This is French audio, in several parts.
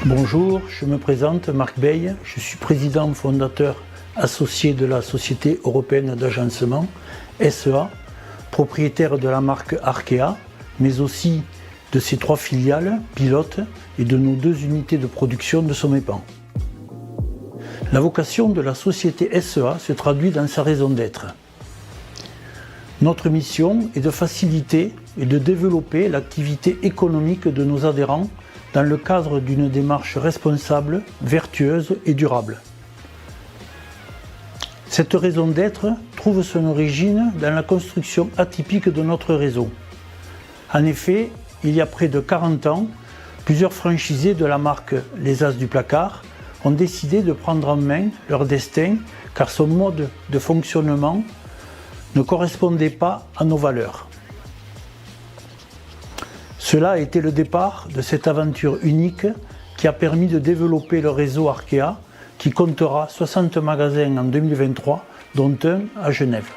Bonjour, je me présente, Marc Beille, je suis président fondateur associé de la Société Européenne d'Agencement, SEA, propriétaire de la marque Arkea, mais aussi de ses 3 filiales pilotes et de nos 2 unités de production de Sommépan. La vocation de la société SEA se traduit dans sa raison d'être. Notre mission est de faciliter et de développer l'activité économique de nos adhérents dans le cadre d'une démarche responsable, vertueuse et durable. Cette raison d'être trouve son origine dans la construction atypique de notre réseau. En effet, il y a près de 40 ans, plusieurs franchisés de la marque Les As du Placard ont décidé de prendre en main leur destin car son mode de fonctionnement ne correspondait pas à nos valeurs. Cela a été le départ de cette aventure unique qui a permis de développer le réseau Arkea qui comptera 60 magasins en 2023, dont un à Genève.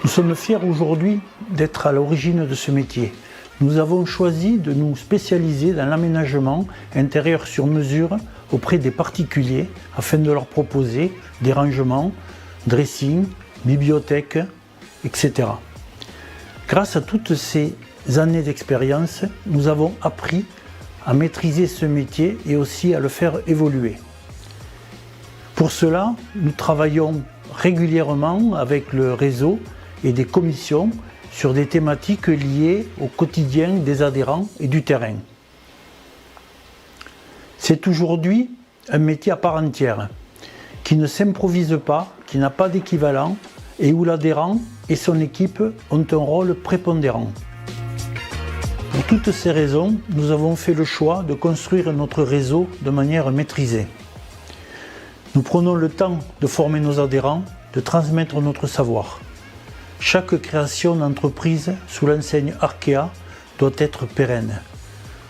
Nous sommes fiers aujourd'hui d'être à l'origine de ce métier. Nous avons choisi de nous spécialiser dans l'aménagement intérieur sur mesure auprès des particuliers afin de leur proposer des rangements, dressing, bibliothèques, etc. Grâce à toutes ces années d'expérience, nous avons appris à maîtriser ce métier et aussi à le faire évoluer. Pour cela, nous travaillons régulièrement avec le réseau et des commissions sur des thématiques liées au quotidien des adhérents et du terrain. C'est aujourd'hui un métier à part entière, qui ne s'improvise pas, qui n'a pas d'équivalent et où l'adhérent et son équipe ont un rôle prépondérant. Pour toutes ces raisons, nous avons fait le choix de construire notre réseau de manière maîtrisée. Nous prenons le temps de former nos adhérents, de transmettre notre savoir. Chaque création d'entreprise sous l'enseigne Arkea doit être pérenne.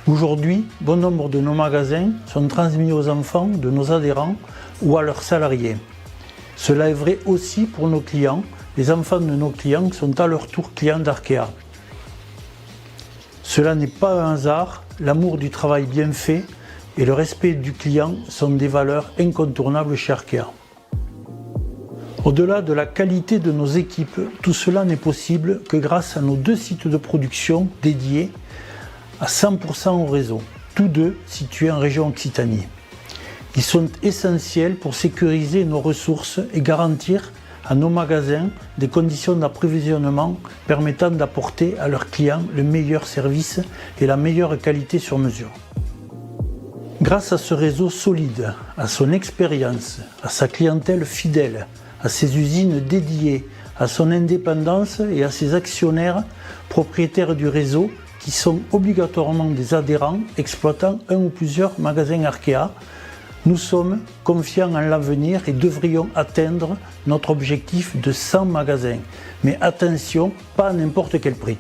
Aujourd'hui, bon nombre de nos magasins sont transmis aux enfants de nos adhérents ou à leurs salariés. Cela est vrai aussi pour nos clients. Les enfants de nos clients sont à leur tour clients d'Arkea. Cela n'est pas un hasard, l'amour du travail bien fait et le respect du client sont des valeurs incontournables chez Arkea. Au-delà de la qualité de nos équipes, tout cela n'est possible que grâce à nos 2 sites de production dédiés à 100% au réseau, tous 2 situés en région Occitanie. Ils sont essentiels pour sécuriser nos ressources et garantir à nos magasins des conditions d'approvisionnement permettant d'apporter à leurs clients le meilleur service et la meilleure qualité sur mesure. Grâce à ce réseau solide, à son expérience, à sa clientèle fidèle, à ses usines dédiées, à son indépendance et à ses actionnaires propriétaires du réseau qui sont obligatoirement des adhérents exploitant un ou plusieurs magasins Arkea, nous sommes confiants en l'avenir et devrions atteindre notre objectif de 100 magasins. Mais attention, pas à n'importe quel prix.